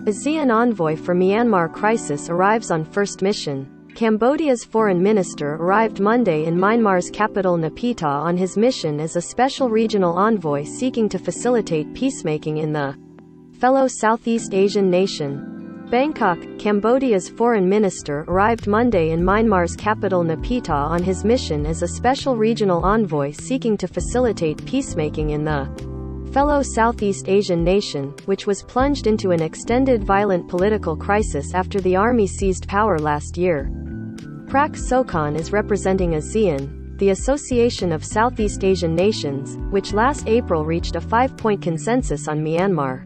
ASEAN envoy for Myanmar crisis arrives on first mission. Cambodia's foreign minister arrived Monday in Myanmar's capital Naypyidaw on his mission as a special regional envoy seeking to facilitate peacemaking in the fellow Southeast Asian nation. Bangkok, Cambodia's foreign minister arrived Monday in Myanmar's capital Naypyidaw on his mission as a special regional envoy seeking to facilitate peacemaking in the fellow Southeast Asian nation, which was plunged into an extended violent political crisis after the army seized power last year. Prak Sokhon is representing ASEAN, the Association of Southeast Asian Nations, which last April reached a 5-point consensus on Myanmar.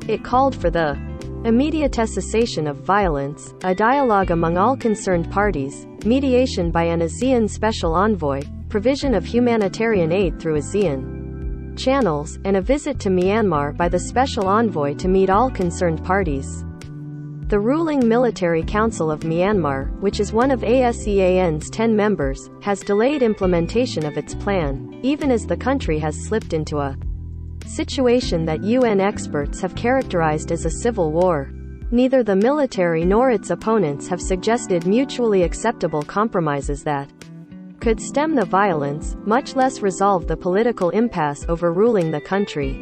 It called for the immediate cessation of violence, a dialogue among all concerned parties, mediation by an ASEAN special envoy, provision of humanitarian aid through ASEAN channels, and a visit to Myanmar by the special envoy to meet all concerned parties. The ruling Military Council of Myanmar, which is one of ASEAN's 10 members, has delayed implementation of its plan, even as the country has slipped into a situation that UN experts have characterized as a civil war. Neither the military nor its opponents have suggested mutually acceptable compromises that could stem the violence, much less resolve the political impasse overruling the country.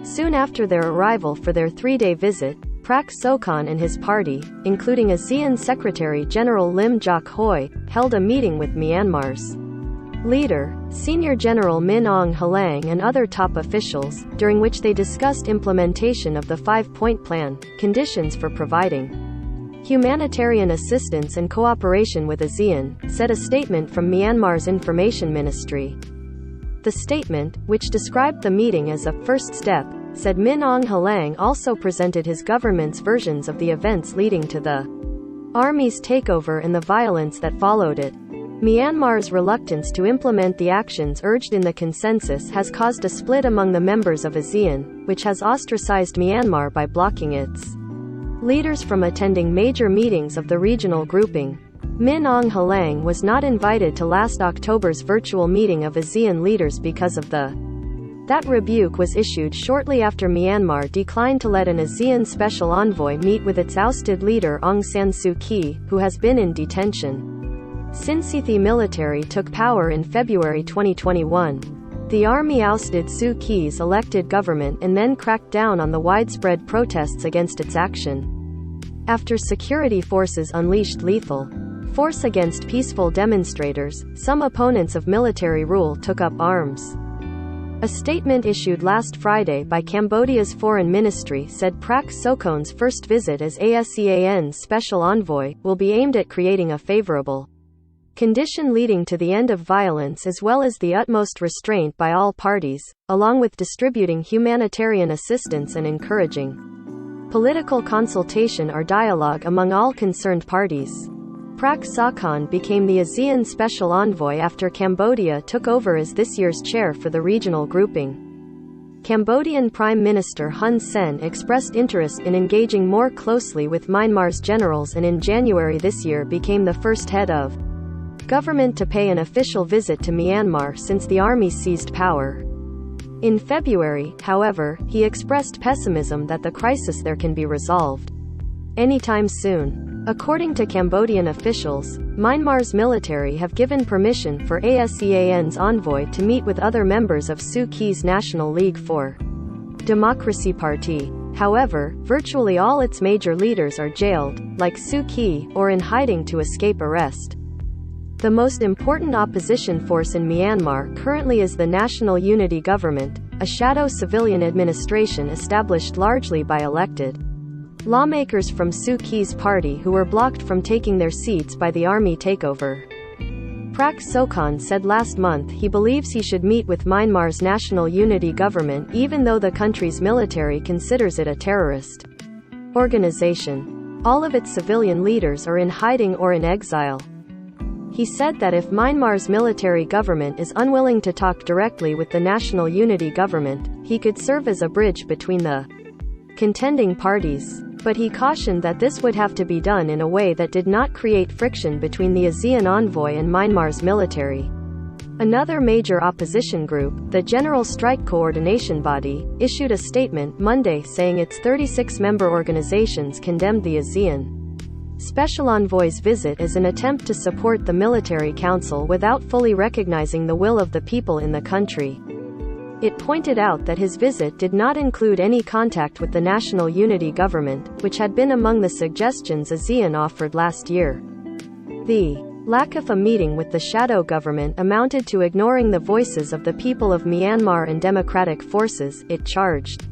Soon after their arrival for their 3-day visit, Prak Sokhon and his party, including ASEAN Secretary General Lim Jock Hoi, held a meeting with Myanmar's leader, Senior General Min Aung Hlaing, and other top officials, during which they discussed implementation of the 5-point plan, conditions for providing humanitarian assistance and cooperation with ASEAN, said a statement from Myanmar's Information Ministry. The statement, which described the meeting as a first step, said Min Aung Hlaing also presented his government's versions of the events leading to the army's takeover and the violence that followed it. Myanmar's reluctance to implement the actions urged in the consensus has caused a split among the members of ASEAN, which has ostracized Myanmar by blocking its leaders from attending major meetings of the regional grouping. Min Aung Hlaing was not invited to last October's virtual meeting of ASEAN leaders because of that rebuke was issued shortly after Myanmar declined to let an ASEAN special envoy meet with its ousted leader Aung San Suu Kyi, who has been in detention since the military took power in February 2021. The army ousted Suu Kyi's elected government and then cracked down on the widespread protests against its action. After security forces unleashed lethal force against peaceful demonstrators, some opponents of military rule took up arms. A statement issued last Friday by Cambodia's foreign ministry said Prak Sokhon's first visit as ASEAN's special envoy will be aimed at creating a favorable condition leading to the end of violence as well as the utmost restraint by all parties, along with distributing humanitarian assistance and encouraging political consultation or dialogue among all concerned parties. Prak Sokhon became the ASEAN special envoy after Cambodia took over as this year's chair for the regional grouping. Cambodian Prime Minister Hun Sen expressed interest in engaging more closely with Myanmar's generals and in January this year became the first head of government to pay an official visit to Myanmar since the army seized power. In February, however, he expressed pessimism that the crisis there can be resolved anytime soon. According to Cambodian officials, Myanmar's military have given permission for ASEAN's envoy to meet with other members of Suu Kyi's National League for Democracy Party. However, virtually all its major leaders are jailed, like Suu Kyi, or in hiding to escape arrest. The most important opposition force in Myanmar currently is the National Unity Government, a shadow civilian administration established largely by elected lawmakers from Suu Kyi's party who were blocked from taking their seats by the army takeover. Prak Sokhon said last month he believes he should meet with Myanmar's National Unity Government even though the country's military considers it a terrorist organization. All of its civilian leaders are in hiding or in exile. He said that if Myanmar's military government is unwilling to talk directly with the National Unity Government, he could serve as a bridge between the contending parties. But he cautioned that this would have to be done in a way that did not create friction between the ASEAN envoy and Myanmar's military. Another major opposition group, the General Strike Coordination Body, issued a statement Monday saying its 36 member organizations condemned the ASEAN Special Envoy's visit as an attempt to support the military council without fully recognizing the will of the people in the country. It pointed out that his visit did not include any contact with the National Unity Government, which had been among the suggestions ASEAN offered last year. The lack of a meeting with the shadow government amounted to ignoring the voices of the people of Myanmar and democratic forces, it charged.